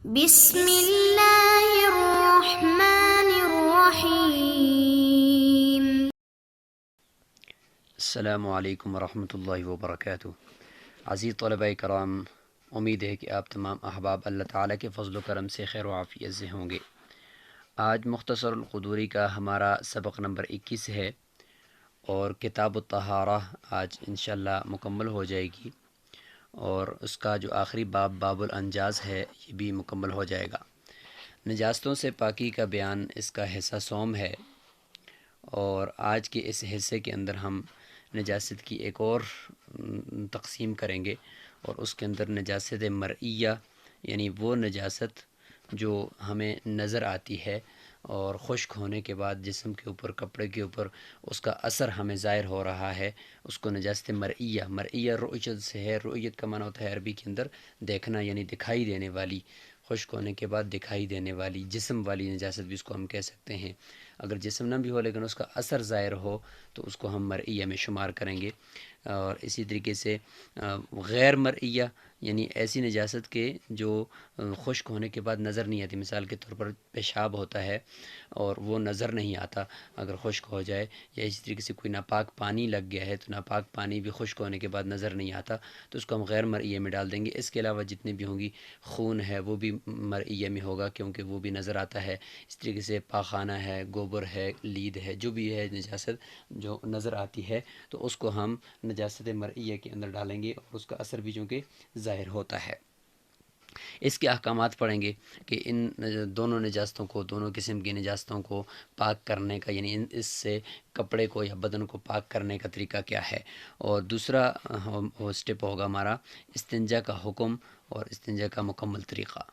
بسم اللہ الرحمن الرحیم۔ السلام علیکم ورحمۃ اللہ وبرکاتہ۔ عزیز طلباء کرام، امید ہے کہ آپ تمام احباب اللہ تعالیٰ کے فضل و کرم سے خیر و عافیت سے ہوں گے۔ آج مختصر القدوری کا ہمارا سبق نمبر 21 ہے اور کتاب الطہارہ آج انشاءاللہ مکمل ہو جائے گی، اور اس کا جو آخری باب الانجاز ہے یہ بھی مکمل ہو جائے گا۔ نجاستوں سے پاکی کا بیان اس کا حصہ سوم ہے، اور آج کے اس حصے کے اندر ہم نجاست کی ایک اور تقسیم کریں گے، اور اس کے اندر نجاست مرئیہ یعنی وہ نجاست جو ہمیں نظر آتی ہے اور خشک ہونے کے بعد جسم کے اوپر، کپڑے کے اوپر اس کا اثر ہمیں ظاہر ہو رہا ہے، اس کو نجاست مرئیہ رؤیت سے ہے۔ رؤیت کا معنی ہوتا ہے عربی کے اندر دیکھنا، یعنی دکھائی دینے والی، خشک ہونے کے بعد دکھائی دینے والی جسم والی نجاست بھی اس کو ہم کہہ سکتے ہیں۔ اگر جسم نہ بھی ہو لیکن اس کا اثر ظاہر ہو تو اس کو ہم مرئیہ میں شمار کریں گے۔ اور اسی طریقے سے غیر مرئیہ یعنی ایسی نجاست کے جو خشک ہونے کے بعد نظر نہیں آتی، مثال کے طور پر پیشاب ہوتا ہے اور وہ نظر نہیں آتا اگر خشک ہو جائے، یا اسی طریقے سے کوئی ناپاک پانی لگ گیا ہے تو ناپاک پانی بھی خشک ہونے کے بعد نظر نہیں آتا، تو اس کو ہم غیر مرئیہ میں ڈال دیں گے۔ اس کے علاوہ جتنے بھی ہوں گی، خون ہے وہ بھی مرئیہ میں ہوگا کیونکہ وہ بھی نظر آتا ہے۔ اس طریقے سے پاخانہ ہے، گوبر ہے، لید ہے، جو بھی ہے نجاست جو نظر آتی ہے تو اس کو ہم نجاست مرئیہ کے اندر ڈالیں گے، اور اس کا اثر بھی چونکہ ظاہر ہوتا ہے۔ اس کے احکامات پڑھیں گے کہ ان دونوں نجاستوں کو، دونوں قسم کی نجاستوں کو پاک کرنے کا، یعنی اس سے کپڑے کو یا بدن کو پاک کرنے کا طریقہ کیا ہے، اور دوسرا سٹیپ ہوگا ہمارا استنجا کا حکم اور استنجا کا مکمل طریقہ۔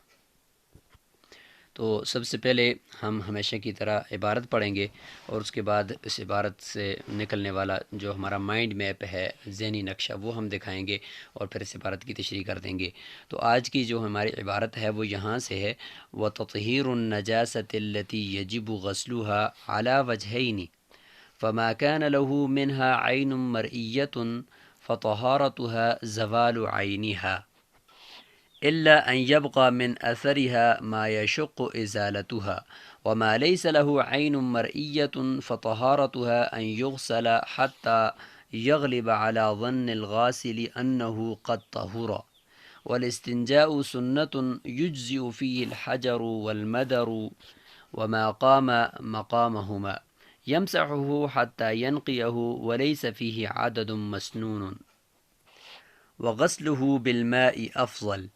تو سب سے پہلے ہم ہمیشہ کی طرح عبارت پڑھیں گے، اور اس کے بعد اس عبارت سے نکلنے والا جو ہمارا مائنڈ میپ ہے، ذہنی نقشہ، وہ ہم دکھائیں گے اور پھر اس عبارت کی تشریح کر دیں گے۔ تو آج کی جو ہماری عبارت ہے وہ یہاں سے ہے، وَتَطْهِيرُ النَّجَاسَةِ الَّتِي يَجِبُ غَسْلُهَا عَلَى وَجْهَيْنِ فَمَا كَانَ لَهُ مِنْهَا عَيْنٌ مَرْئِيَّةٌ فَطَهَارَتُهَا زَوَالُ عَيْنِهَا إلا أن يبقى من أثرها ما يشق إزالتها، وما ليس له عين مرئية فطهارتها أن يغسل حتى يغلب على ظن الغاسل أنه قد طهر، والاستنجاء سنة يجزئ فيه الحجر والمدر وما قام مقامهما، يمسحه حتى ينقيه وليس فيه عدد مسنون، وغسله بالماء أفضل،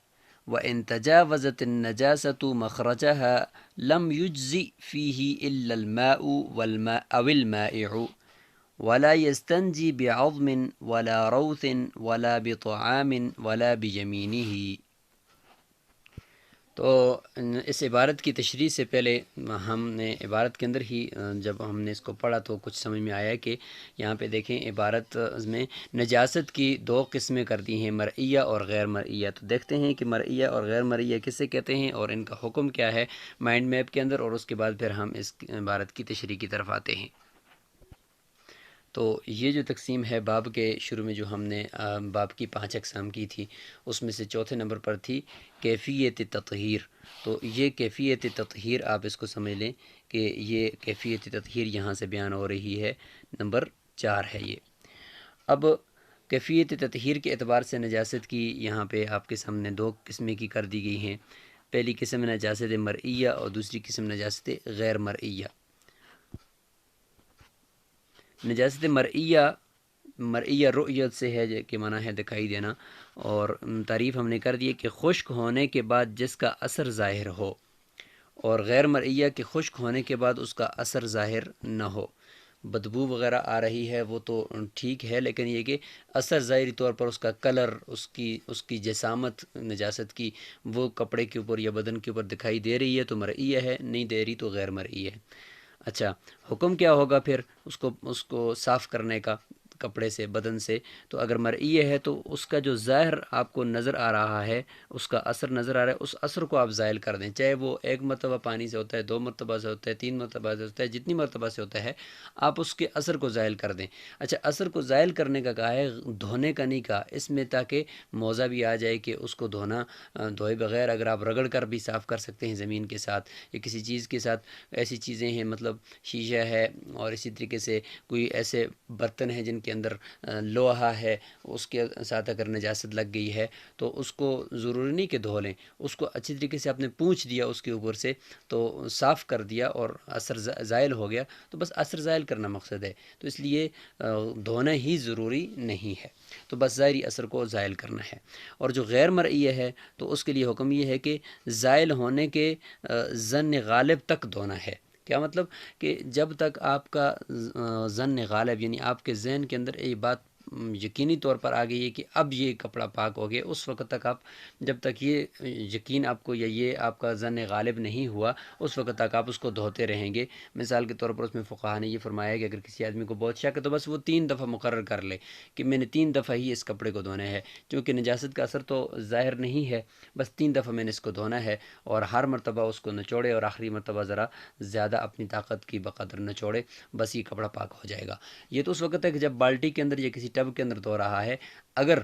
وإن تجاوزت النجاسة مخرجها لم يجزئ فيه إلا الماء أو المائع، ولا يستنجي بعظم ولا روث ولا بطعام ولا بيمينه۔ تو اس عبارت کی تشریح سے پہلے ہم نے عبارت کے اندر ہی جب ہم نے اس کو پڑھا تو کچھ سمجھ میں آیا کہ یہاں پہ دیکھیں عبارت میں نجاست کی دو قسمیں کر دی ہیں، مرئیہ اور غیر مرئیہ۔ تو دیکھتے ہیں کہ مرئیہ اور غیر مرئیہ کسے کہتے ہیں اور ان کا حکم کیا ہے مائنڈ میپ کے اندر، اور اس کے بعد پھر ہم اس عبارت کی تشریح کی طرف آتے ہیں۔ تو یہ جو تقسیم ہے باب کے شروع میں جو ہم نے باب کی 5 اقسام کی تھی، اس میں سے چوتھے نمبر پر تھی کیفیت تطہیر۔ تو یہ کیفیت تطہیر آپ اس کو سمجھ لیں کہ یہ کیفیت تطہیر یہاں سے بیان ہو رہی ہے، نمبر 4 ہے یہ۔ اب کیفیت تطہیر کے اعتبار سے نجاست کی یہاں پہ آپ کے سامنے 2 قسمیں کی کر دی گئی ہیں۔ پہلی قسم نجاست مرئیہ اور دوسری قسم نجاست غیر مرئیہ۔ نجاست مرئیہ رؤیت سے ہے کہ معنی ہے دکھائی دینا، اور تعریف ہم نے کر دی کہ خشک ہونے کے بعد جس کا اثر ظاہر ہو، اور غیر مرئیہ کے خشک ہونے کے بعد اس کا اثر ظاہر نہ ہو۔ بدبو وغیرہ آ رہی ہے وہ تو ٹھیک ہے، لیکن یہ کہ اثر ظاہری طور پر اس کا کلر، اس کی جسامت نجاست کی وہ کپڑے کے اوپر یا بدن کے اوپر دکھائی دے رہی ہے تو مرئیہ ہے، نہیں دے رہی تو غیر مرئیہ ہے۔ اچھا، حکم کیا ہوگا پھر اس کو صاف کرنے کا؟ کپڑے سے بدن سے، تو اگر مرئی ہے تو اس کا جو ظاہر آپ کو نظر آ رہا ہے، اس کا اثر نظر آ رہا ہے، اس اثر کو آپ زائل کر دیں، چاہے وہ ایک مرتبہ پانی سے ہوتا ہے، 2 مرتبہ سے ہوتا ہے، 3 مرتبہ سے ہوتا ہے، جتنی مرتبہ سے ہوتا ہے آپ اس کے اثر کو زائل کر دیں۔ اچھا، اثر کو زائل کرنے کا کہا ہے، دھونے کا نہیں کہا اس میں، تاکہ موزہ بھی آ جائے کہ اس کو دھوئے بغیر اگر آپ رگڑ کر بھی صاف کر سکتے ہیں زمین کے ساتھ یا کسی چیز کے ساتھ، ایسی چیزیں ہیں مطلب شیشہ ہے اور اسی طریقے سے کوئی ایسے برتن ہیں جن کے اندر لوہا ہے، اس کے ساتھ اگر نجاست لگ گئی ہے تو اس کو ضروری نہیں کہ دھو لیں، اس کو اچھی طریقے سے آپ نے پونچھ دیا اس کے اوپر سے تو صاف کر دیا اور اثر زائل ہو گیا، تو بس اثر زائل کرنا مقصد ہے، تو اس لیے دھونا ہی ضروری نہیں ہے، تو بس ظاہری اثر کو زائل کرنا ہے۔ اور جو غیر مرئی ہے تو اس کے لیے حکم یہ ہے کہ زائل ہونے کے ظن غالب تک دھونا ہے۔ کیا مطلب کہ جب تک آپ کا ظن غالب یعنی آپ کے ذہن کے اندر یہ بات یقینی طور پر آ گئی ہے کہ اب یہ کپڑا پاک ہو گیا، اس وقت تک آپ، جب تک یہ یقین آپ کو یا یہ آپ کا ظن غالب نہیں ہوا، اس وقت تک آپ اس کو دھوتے رہیں گے۔ مثال کے طور پر اس میں فقہا نے یہ فرمایا کہ اگر کسی آدمی کو بہت شک ہے تو بس وہ 3 دفعہ مقرر کر لے کہ میں نے 3 دفعہ ہی اس کپڑے کو دھونا ہے، چونکہ نجاست کا اثر تو ظاہر نہیں ہے، بس 3 دفعہ میں نے اس کو دھونا ہے، اور ہر مرتبہ اس کو نچوڑے اور آخری مرتبہ ذرا زیادہ اپنی طاقت کی بقدر نچوڑے، بس یہ کپڑا پاک ہو جائے گا۔ یہ تو اس وقت ہے کہ جب بالٹی کے اندر یا کسی ٹب کے اندر دھو رہا ہے، اگر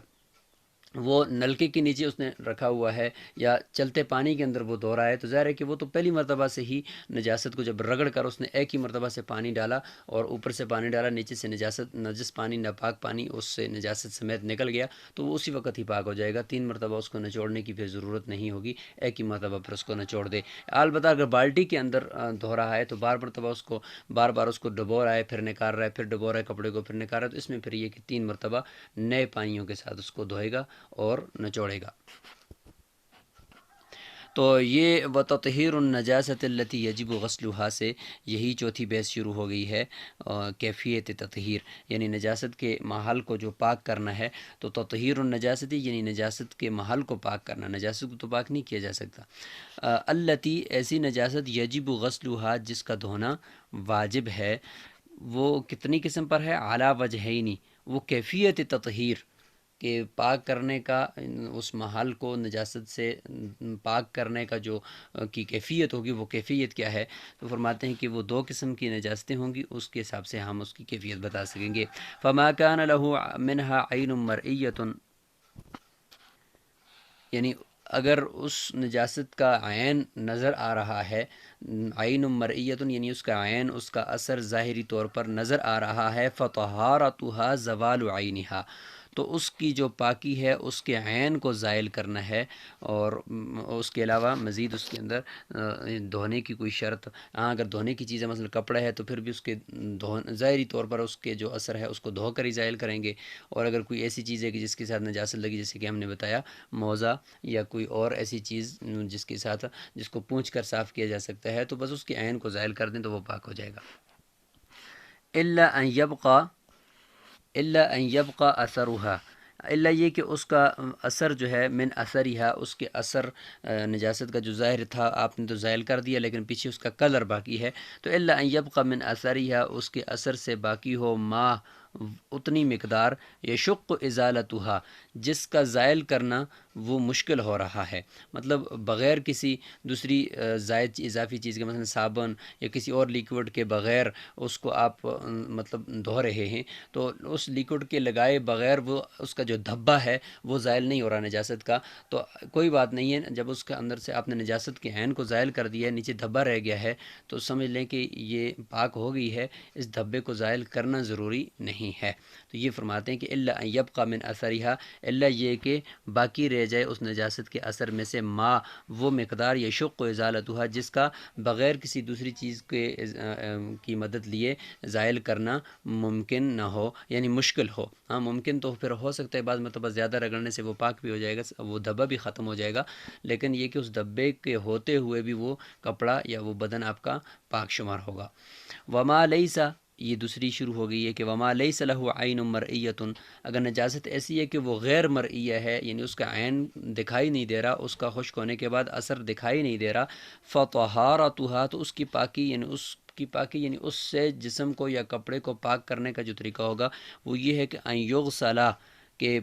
وہ نلکے کے نیچے اس نے رکھا ہوا ہے یا چلتے پانی کے اندر وہ دھو رہا ہے تو ظاہر ہے کہ وہ تو پہلی مرتبہ سے ہی نجاست کو جب رگڑ کر اس نے ایک ہی مرتبہ سے پانی ڈالا اور اوپر سے پانی ڈالا، نیچے سے نجس پانی، ناپاک پانی اس سے نجاست سمیت نکل گیا، تو وہ اسی وقت ہی پاک ہو جائے گا، 3 مرتبہ اس کو نچوڑنے کی پھر ضرورت نہیں ہوگی، ایک ہی مرتبہ پھر اس کو نچوڑ دے۔ البتہ اگر بالٹی کے اندر دھو رہا ہے تو بار مرتبہ اس کو بار اس کو ڈبو رہا ہے، پھر نکال رہا ہے، پھر ڈبو رہا ہے کپڑے کو، پھر نکال رہا ہے، تو اس میں پھر یہ کہ 3 مرتبہ نئے پانیوں کے ساتھ اس کو دھوئے گا اور نچوڑے گا۔ تو یہ وتطہیر النجاست التی یجب غسلها سے یہی چوتھی بحث شروع ہو گئی ہے، کیفیت تطہیر، یعنی نجاست کے محل کو جو پاک کرنا ہے، تو تطہیر النجاستی یعنی نجاست کے محل کو پاک کرنا، نجاست کو تو پاک نہیں کیا جا سکتا۔ التی ایسی نجاست یجب غسلها جس کا دھونا واجب ہے، وہ کتنی قسم پر ہے؟ اعلیٰ وجہینی، وہ کیفیت تطہیر کہ پاک کرنے کا، اس محل کو نجاست سے پاک کرنے کا جو کی کیفیت ہوگی، وہ کیفیت کیا ہے؟ تو فرماتے ہیں کہ وہ 2 قسم کی نجاستیں ہوں گی، اس کے حساب سے ہم اس کی کیفیت بتا سکیں گے۔ فما كان له منها عین مرئیۃ، یعنی اگر اس نجاست کا عین نظر آ رہا ہے، عین مرئیۃ یعنی اس کا عین، اس کا اثر ظاہری طور پر نظر آ رہا ہے، فطہارتها زوال عینها، تو اس کی جو پاکی ہے اس کے عین کو زائل کرنا ہے، اور اس کے علاوہ مزید اس کے اندر دھونے کی کوئی شرط، اگر دھونے کی چیز ہے مثلا کپڑا ہے تو پھر بھی اس کے ظاہری طور پر اس کے جو اثر ہے اس کو دھو کر ہی زائل کریں گے، اور اگر کوئی ایسی چیز ہے کہ جس کے ساتھ نجاست لگی، جیسے کہ ہم نے بتایا موزہ یا کوئی اور ایسی چیز جس کے ساتھ جس کو پونچھ کر صاف کیا جا سکتا ہے، تو بس اس کے عین کو زائل کر دیں تو وہ پاک ہو جائے گا۔ الا ان یبقى اثرها، الا یہ کہ اس کا اثر جو ہے من اثرها، اس کے اثر نجاست کا جو ظاہر تھا آپ نے تو زائل کر دیا، لیکن پیچھے اس کا کلر باقی ہے، تو الا ان یبقى من اثرها، اس کے اثر سے باقی ہو ما اتنی مقدار، یشق ازالتها، جس کا زائل کرنا وہ مشکل ہو رہا ہے، مطلب بغیر کسی دوسری زائد اضافی چیز کے، مثلا صابن یا کسی اور لیکوڈ کے بغیر اس کو آپ مطلب دھو رہے ہیں، تو اس لیکوڈ کے لگائے بغیر وہ اس کا جو دھبا ہے وہ زائل نہیں ہو رہا نجاست کا، تو کوئی بات نہیں ہے، جب اس کے اندر سے آپ نے نجاست کے عین کو زائل کر دیا ہے، نیچے دھبا رہ گیا ہے، تو سمجھ لیں کہ یہ پاک ہو گئی ہے، اس دھبے کو زائل کرنا ضروری نہیں ہے۔ تو یہ فرماتے ہیں کہ الا ان یبقى من اثرها، الا یہ کہ باقی رہ جائے اس نجاست کے اثر میں سے ما وہ مقدار، یشق ازالتها جس کا بغیر کسی دوسری چیز کے کی مدد لیے زائل کرنا ممکن نہ ہو، یعنی مشکل ہو۔ ہاں ممکن تو پھر ہو سکتا ہے، بعض مرتبہ زیادہ رگڑنے سے وہ پاک بھی ہو جائے گا، وہ دھبا بھی ختم ہو جائے گا، لیکن یہ کہ اس دھبے کے ہوتے ہوئے بھی وہ کپڑا یا وہ بدن آپ کا پاک شمار ہوگا۔ وما لیس، یہ دوسری شروع ہو گئی ہے کہ وما لیس له عین مرئیۃ، اگر نجاست ایسی ہے کہ وہ غیر مرئیہ ہے، یعنی اس کا عین دکھائی نہیں دے رہا، اس کا خشک ہونے کے بعد اثر دکھائی نہیں دے رہا، فطہارتها، تو اس کی پاکی یعنی اس کی پاکی یعنی اس سے جسم کو یا کپڑے کو پاک کرنے کا جو طریقہ ہوگا وہ یہ ہے کہ ان یغسلا، کہ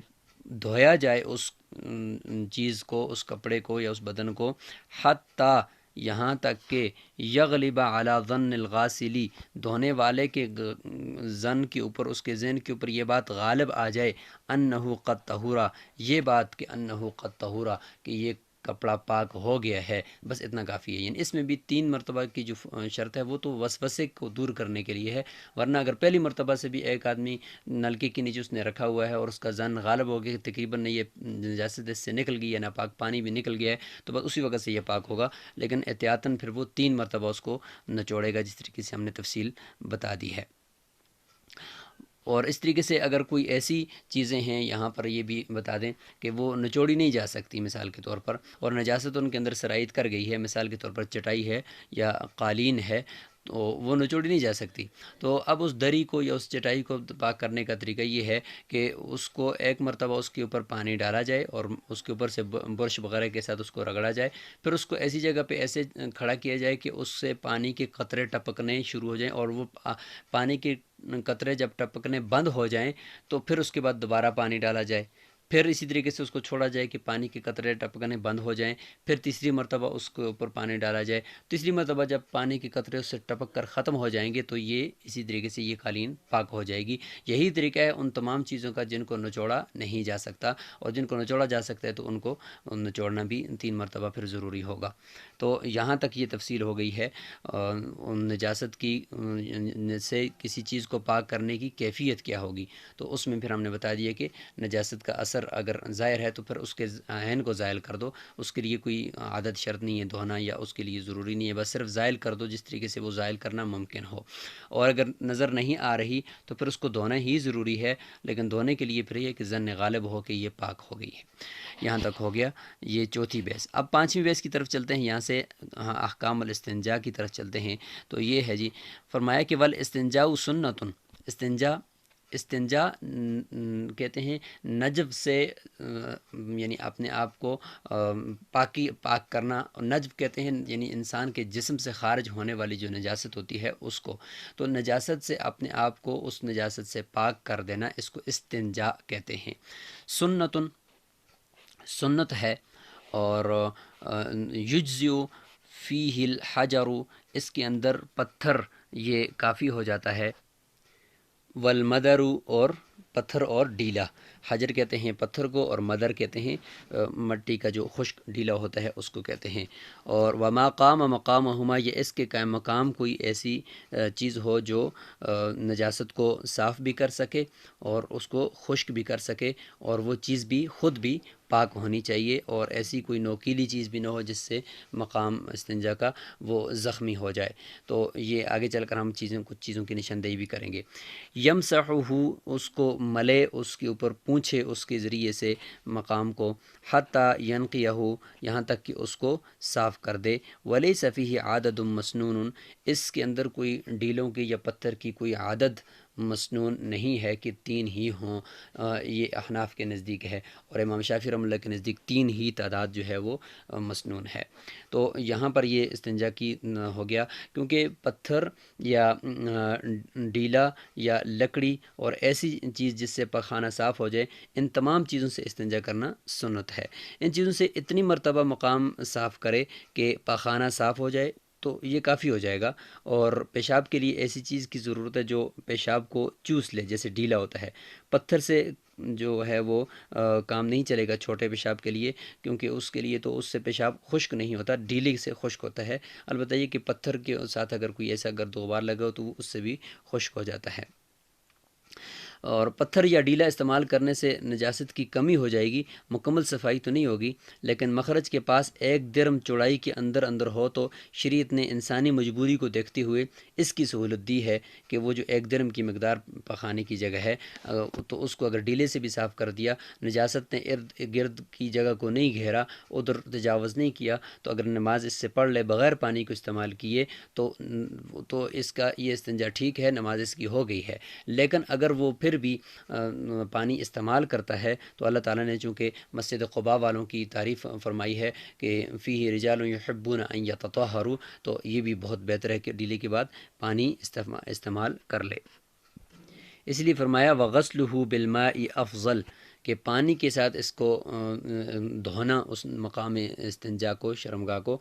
دھویا جائے اس چیز کو، اس کپڑے کو یا اس بدن کو، حتیٰ یہاں تک کہ یغلب علی ظن الغاسلی، دھونے والے کے ظن کے اوپر، اس کے ذہن کے اوپر یہ بات غالب آ جائے، انہ قد طہورا، یہ بات کہ انہ قد طہورا، کہ یہ کپڑا پاک ہو گیا ہے، بس اتنا کافی ہے۔ یعنی اس میں بھی 3 مرتبہ کی جو شرط ہے وہ تو وسوسے کو دور کرنے کے لیے ہے، ورنہ اگر پہلی مرتبہ سے بھی ایک آدمی نلکے کے نیچے اس نے رکھا ہوا ہے اور اس کا ظن غالب ہو گیا کہ تقریباً یہ نجاست اس سے نکل گئی ہے، ناپاک پانی بھی نکل گیا ہے، تو بس اسی وقت سے یہ پاک ہوگا، لیکن احتیاطاً پھر وہ 3 مرتبہ اس کو نچوڑے گا، جس طریقے سے ہم نے تفصیل بتا دی ہے۔ اور اس طریقے سے اگر کوئی ایسی چیزیں ہیں یہاں پر یہ بھی بتا دیں کہ وہ نچوڑی نہیں جا سکتی مثال کے طور پر، اور نجاست ان کے اندر سرایت کر گئی ہے، مثال کے طور پر چٹائی ہے یا قالین ہے، تو وہ نچوڑی نہیں جا سکتی، تو اب اس دری کو یا اس چٹائی کو پاک کرنے کا طریقہ یہ ہے کہ اس کو ایک مرتبہ اس کے اوپر پانی ڈالا جائے اور اس کے اوپر سے برش وغیرہ کے ساتھ اس کو رگڑا جائے، پھر اس کو ایسی جگہ پہ ایسے کھڑا کیا جائے کہ اس سے پانی کے قطرے ٹپکنے شروع ہو جائیں، اور وہ پانی کے قطرے جب ٹپکنے بند ہو جائیں تو پھر اس کے بعد دوبارہ پانی ڈالا جائے، پھر اسی طریقے سے اس کو چھوڑا جائے کہ پانی کے قطرے ٹپکنے بند ہو جائیں، پھر تیسری مرتبہ اس کے اوپر پانی ڈالا جائے، تیسری مرتبہ جب پانی کے قطرے اس سے ٹپک کر ختم ہو جائیں گے تو یہ اسی طریقے سے یہ قالین پاک ہو جائے گی۔ یہی طریقہ ہے ان تمام چیزوں کا جن کو نچوڑا نہیں جا سکتا، اور جن کو نچوڑا جا سکتا ہے تو ان کو نچوڑنا بھی 3 مرتبہ پھر ضروری ہوگا۔ تو یہاں تک یہ تفصیل ہو گئی ہے نجاست کی سے کسی چیز کو پاک کرنے کی کیفیت کیا ہوگی، تو اس میں پھر ہم نے بتا دیا کہ نجاست کا اثر اگر ظاہر ہے تو پھر اس کے عین کو زائل کر دو، اس کے لیے کوئی عادت شرط نہیں ہے دھونا، یا اس کے لیے ضروری نہیں ہے، بس صرف زائل کر دو جس طریقے سے وہ زائل کرنا ممکن ہو، اور اگر نظر نہیں آ رہی تو پھر اس کو دھونا ہی ضروری ہے، لیکن دھونے کے لیے پھر یہ کہ ظن غالب ہو کہ یہ پاک ہو گئی ہے۔ یہاں تک ہو گیا یہ چوتھی بحث۔ اب 5ویں بحث کی طرف چلتے ہیں، یہاں سے احکام الاستنجا کی طرف چلتے ہیں، تو یہ ہے جی، فرمایا کہ والاستنجاء سنتن، استنجا کہتے ہیں نجب سے یعنی اپنے آپ کو پاک کرنا، نجب کہتے ہیں یعنی انسان کے جسم سے خارج ہونے والی جو نجاست ہوتی ہے اس کو، تو نجاست سے اپنے آپ کو اس نجاست سے پاک کر دینا، اس کو استنجا کہتے ہیں۔ سنت ہے، اور یجزئ فیہ الحجر، اس کے اندر پتھر یہ کافی ہو جاتا ہے، والمدر، اور پتھر اور ڈیلا، حجر کہتے ہیں پتھر کو، اور مدر کہتے ہیں مٹی کا جو خشک ڈیلا ہوتا ہے اس کو کہتے ہیں۔ اور وما قام مقامہما، یہ اس کے قائم مقام کوئی ایسی چیز ہو جو نجاست کو صاف بھی کر سکے اور اس کو خشک بھی کر سکے، اور وہ چیز بھی خود بھی پاک ہونی چاہیے، اور ایسی کوئی نوکیلی چیز بھی نہ ہو جس سے مقام استنجا کا وہ زخمی ہو جائے۔ تو یہ آگے چل کر ہم کچھ چیزوں کی نشاندہی بھی کریں گے۔ یمسحہ، اس کو ملے، اس کے اوپر پونچھے اس کے ذریعے سے مقام کو، حتیٰ ینقیہ، یہاں تک کہ اس کو صاف کر دے، ولیس فیہ عدد مسنون، اس کے اندر کوئی ڈیلوں کی یا پتھر کی کوئی عدد مسنون نہیں ہے کہ 3 ہی ہوں، یہ احناف کے نزدیک ہے، اور امام شافعی رحمۃ اللہ کے نزدیک 3 ہی تعداد جو ہے وہ مسنون ہے۔ تو یہاں پر یہ استنجا کی ہو گیا، کیونکہ پتھر یا ڈیلا یا لکڑی اور ایسی چیز جس سے پاخانہ صاف ہو جائے، ان تمام چیزوں سے استنجا کرنا سنت ہے۔ ان چیزوں سے اتنی مرتبہ مقام صاف کرے کہ پاخانہ صاف ہو جائے تو یہ کافی ہو جائے گا، اور پیشاب کے لیے ایسی چیز کی ضرورت ہے جو پیشاب کو چوس لے، جیسے ڈیلا ہوتا ہے۔ پتھر سے جو ہے وہ کام نہیں چلے گا چھوٹے پیشاب کے لیے، کیونکہ اس کے لیے تو اس سے پیشاب خشک نہیں ہوتا، ڈیلے سے خشک ہوتا ہے، البتہ یہ کہ پتھر کے ساتھ اگر کوئی ایسا گرد و غبار لگا ہو تو وہ اس سے بھی خشک ہو جاتا ہے۔ اور پتھر یا ڈیلا استعمال کرنے سے نجاست کی کمی ہو جائے گی، مکمل صفائی تو نہیں ہوگی، لیکن مخرج کے پاس 1 درم چوڑائی کے اندر ہو تو شریعت نے انسانی مجبوری کو دیکھتے ہوئے اس کی سہولت دی ہے کہ وہ جو 1 درم کی مقدار پخانے کی جگہ ہے تو اس کو اگر ڈیلے سے بھی صاف کر دیا، نجاست نے ارد گرد کی جگہ کو نہیں گھیرا، ادھر تجاوز نہیں کیا، تو اگر نماز اس سے پڑھ لے بغیر پانی کو استعمال کیے تو اس کا یہ استنجا ٹھیک ہے، نماز اس کی ہو گئی ہے۔ لیکن اگر وہ پھر پھر بھی پانی استعمال کرتا ہے تو اللہ تعالیٰ نے چونکہ مسجد قباء والوں کی تعریف فرمائی ہے کہ فیہ رجال یحبون ان یتطہروا، تو یہ بھی بہت بہتر ہے کہ ڈیلے کے بعد پانی استعمال کر لے۔ اس لیے فرمایا وغسلہ بالماء افضل، کہ پانی کے ساتھ اس کو دھونا، اس مقام استنجا کو، شرمگاہ کو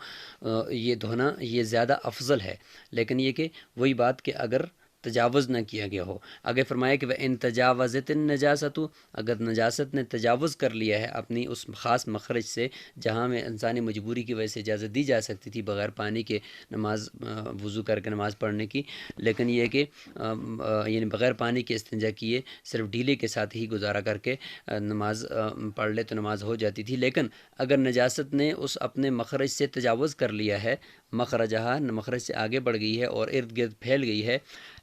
یہ دھونا یہ زیادہ افضل ہے۔ لیکن یہ کہ وہی بات کہ اگر تجاوز نہ کیا گیا ہو، اگر فرمایا کہ وَإِن تَجَاوَزَتِ النَّجَاسَةُ، اگر نجاست نے تجاوز کر لیا ہے اپنی اس خاص مخرج سے جہاں میں انسانی مجبوری کی وجہ سے اجازت دی جا سکتی تھی بغیر پانی کے نماز وضو کر کے نماز پڑھنے کی، لیکن یہ کہ یعنی بغیر پانی کے استنجا کیے صرف ڈیلے کے ساتھ ہی گزارا کر کے نماز پڑھ لے تو نماز ہو جاتی تھی۔ لیکن اگر نجاست نے اس اپنے مخرج سے تجاوز کر لیا ہے، مخرجہ مخرج سے آگے بڑھ گئی ہے اور ارد گرد پھیل گئی ہے،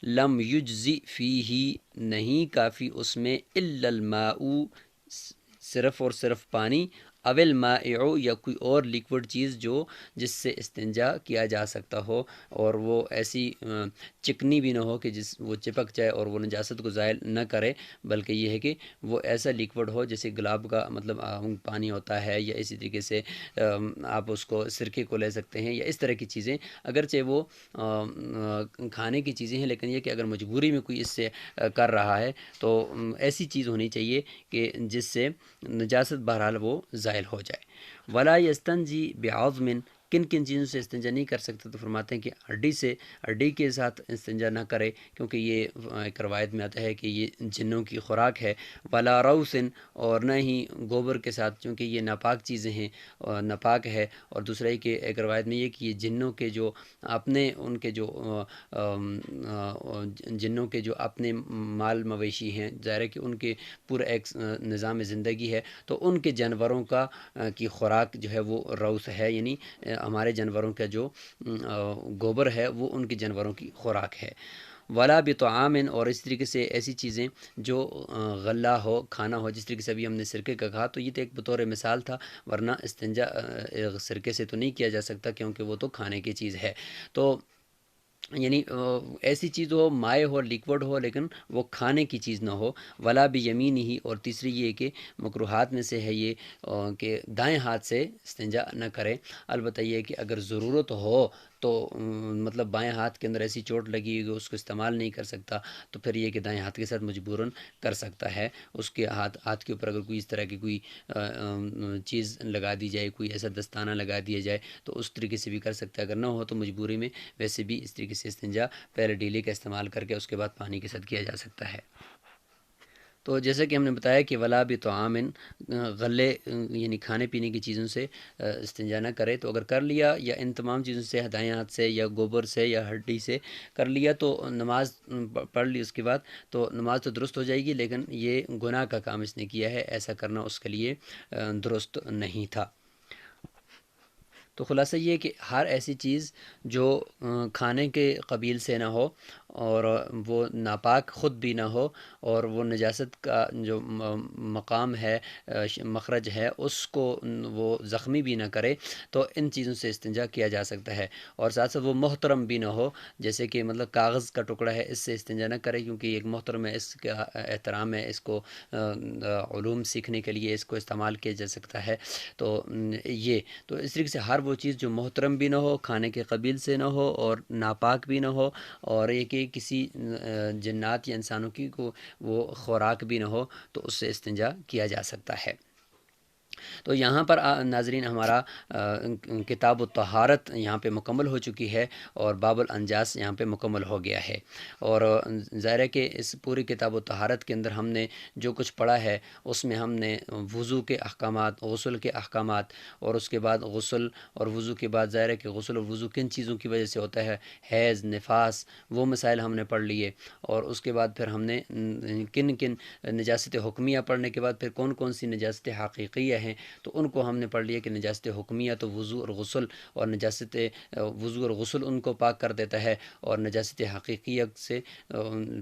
لم یجزی فیہ، نہیں کافی اس میں الا الماء، صرف اور صرف پانی، اول مائع، یا کوئی اور لیکوڈ چیز جو جس سے استنجا کیا جا سکتا ہو اور وہ ایسی چکنی بھی نہ ہو کہ جس وہ چپک جائے اور وہ نجاست کو زائل نہ کرے، بلکہ یہ ہے کہ وہ ایسا لیکوڈ ہو جیسے گلاب کا مطلب پانی ہوتا ہے، یا اسی طریقے سے آپ اس کو سرکے کو لے سکتے ہیں، یا اس طرح کی چیزیں، اگرچہ وہ کھانے کی چیزیں ہیں لیکن یہ کہ اگر مجبوری میں کوئی اس سے کر رہا ہے تو ایسی چیز ہونی چاہیے کہ جس سے نجاست بہرحال وہ زائل ہو جائے۔ ولا یستنجی بعظم، کن کن چیزوں سے استنجا نہیں کر سکتا، تو فرماتے ہیں کہ ہڈی سے، ہڈی کے ساتھ استنجا نہ کرے کیونکہ یہ ایک روایت میں آتا ہے کہ یہ جنوں کی خوراک ہے۔ ولا روث، اور نہ ہی گوبر کے ساتھ چونکہ یہ ناپاک چیزیں ہیں، ناپاک ہے، اور دوسرا یہ کہ ایک روایت میں یہ کہ یہ جنوں کے جو اپنے ان کے جو جنوں کے جو اپنے مال مویشی ہیں، ظاہر ہے کہ ان کے پورا ایک نظام زندگی ہے، تو ان کے جانوروں کا کی خوراک جو ہے وہ روث ہے، یعنی ہمارے جانوروں کا جو گوبر ہے وہ ان کے جانوروں کی خوراک ہے۔ ولا بطعام، اور اس طریقے سے ایسی چیزیں جو غلہ ہو، کھانا ہو، جس طریقے سے ابھی ہم نے سرکے کا کہا تو یہ تو ایک بطور مثال تھا، ورنہ استنجا سرکے سے تو نہیں کیا جا سکتا کیونکہ وہ تو کھانے کی چیز ہے۔ تو یعنی ایسی چیز ہو، مائع ہو، لیکوڈ ہو، لیکن وہ کھانے کی چیز نہ ہو۔ ولا بیمینہ ہی، اور تیسری یہ کہ مکروہات میں سے ہے یہ کہ دائیں ہاتھ سے استنجا نہ کرے، البتہ یہ کہ اگر ضرورت ہو تو مطلب بائیں ہاتھ کے اندر ایسی چوٹ لگی ہوئی اس کو استعمال نہیں کر سکتا تو پھر یہ کہ دائیں ہاتھ کے ساتھ مجبوراً کر سکتا ہے، اس کے ہاتھ کے اوپر اگر کوئی اس طرح کی کوئی چیز لگا دی جائے، کوئی ایسا دستانہ لگا دیا جائے تو اس طریقے سے بھی کر سکتا ہے، اگر نہ ہو تو مجبوری میں ویسے بھی اس طریقے سے استنجا پہلے ڈیلے کا استعمال کر کے اس کے بعد پانی کے ساتھ کیا جا سکتا ہے۔ تو جیسا کہ ہم نے بتایا کہ ولا بطعام، غلے یعنی کھانے پینے کی چیزوں سے استنجا نہ کرے، تو اگر کر لیا یا ان تمام چیزوں سے دائیں ہاتھ سے یا گوبر سے یا ہڈی سے کر لیا تو نماز پڑھ لی، اس کے بعد تو نماز تو درست ہو جائے گی، لیکن یہ گناہ کا کام اس نے کیا ہے، ایسا کرنا اس کے لیے درست نہیں تھا۔ تو خلاصہ یہ کہ ہر ایسی چیز جو کھانے کے قبیل سے نہ ہو اور وہ ناپاک خود بھی نہ ہو اور وہ نجاست کا جو مقام ہے، مخرج ہے، اس کو وہ زخمی بھی نہ کرے، تو ان چیزوں سے استنجا کیا جا سکتا ہے۔ اور ساتھ ساتھ وہ محترم بھی نہ ہو، جیسے کہ مطلب کاغذ کا ٹکڑا ہے، اس سے استنجا نہ کرے کیونکہ یہ ایک محترم ہے، اس کا احترام ہے، اس کو علوم سیکھنے کے لیے اس کو استعمال کیا جا سکتا ہے۔ تو یہ تو اس طریقے سے ہر وہ چیز جو محترم بھی نہ ہو، کھانے کے قبیل سے نہ ہو اور ناپاک بھی نہ ہو، اور یہ کہ کسی جنات یا انسانوں کی کو وہ خوراک بھی نہ ہو، تو اس سے استنجا کیا جا سکتا ہے۔ تو یہاں پر ناظرین ہمارا کتاب الطہارت یہاں پہ مکمل ہو چکی ہے اور باب الانجاس یہاں پہ مکمل ہو گیا ہے، اور ظاہر ہے کہ اس پوری کتاب الطہارت کے اندر ہم نے جو کچھ پڑھا ہے اس میں ہم نے وضو کے احکامات، غسل کے احکامات، اور اس کے بعد غسل اور وضو کے بعد ظاہر ہے کہ غسل اور وضو کن چیزوں کی وجہ سے ہوتا ہے، حیض، نفاس، وہ مسائل ہم نے پڑھ لیے، اور اس کے بعد پھر ہم نے کن کن نجاست حکمیہ پڑھنے کے بعد پھر کون کون سی نجاست حقیقیہ ہیں تو ان کو ہم نے پڑھ لیا کہ نجاست حکمیہ تو وضو اور غسل، اور نجاست وضو اور غسل ان کو پاک کر دیتا ہے، اور نجاست حقیقیہ سے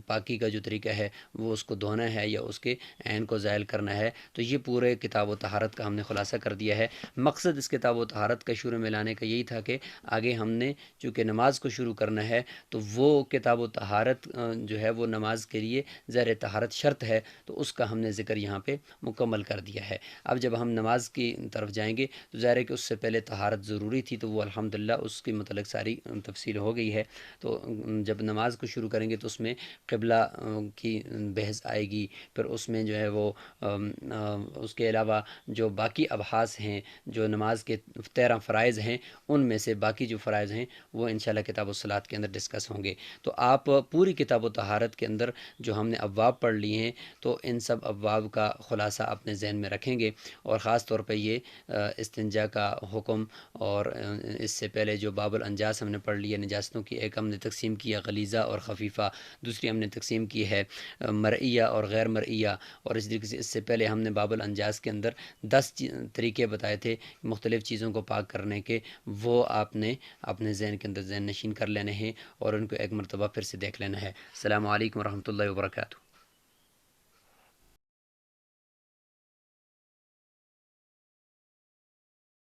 پاکی کا جو طریقہ ہے وہ اس کو دھونا ہے یا اس کے عین کو زائل کرنا ہے۔ تو یہ پورے کتاب و طہارت کا ہم نے خلاصہ کر دیا ہے۔ مقصد اس کتاب و طہارت کا شروع میں لانے کا یہی تھا کہ آگے ہم نے چونکہ نماز کو شروع کرنا ہے تو وہ کتاب و طہارت جو ہے وہ نماز کے لیے زیر طہارت شرط ہے، تو اس کا ہم نے ذکر یہاں پہ مکمل کر دیا ہے۔ اب جب ہم نماز کی طرف جائیں گے تو ظاہر ہے کہ اس سے پہلے طہارت ضروری تھی، تو وہ الحمدللہ اس کے متعلق ساری تفصیل ہو گئی ہے۔ تو جب نماز کو شروع کریں گے تو اس میں قبلہ کی بحث آئے گی، پھر اس میں جو ہے وہ اس کے علاوہ جو باقی ابحاث ہیں، جو نماز کے 13 فرائض ہیں، ان میں سے باقی جو فرائض ہیں وہ انشاءاللہ کتاب الصلاۃ کے اندر ڈسکس ہوں گے۔ تو آپ پوری کتاب و طہارت کے اندر جو ہم نے ابواب پڑھ لیے ہیں تو ان سب ابواب کا خلاصہ اپنے ذہن میں رکھیں گے، اور خاص طور پہ یہ استنجا کا حکم، اور اس سے پہلے جو باب الانجاس ہم نے پڑھ لی ہے، نجاستوں کی ایک ہم نے تقسیم کیا غلیظہ اور خفیفہ، دوسری ہم نے تقسیم کی ہے مرئیہ اور غیر مرئیہ، اور اس طریقے سے اس سے پہلے ہم نے باب الانجاس کے اندر 10 طریقے بتائے تھے مختلف چیزوں کو پاک کرنے کے، وہ آپ نے اپنے ذہن کے اندر ذہن نشین کر لینے ہیں اور ان کو ایک مرتبہ پھر سے دیکھ لینا ہے۔ السلام علیکم ورحمۃ اللہ وبرکاتہ۔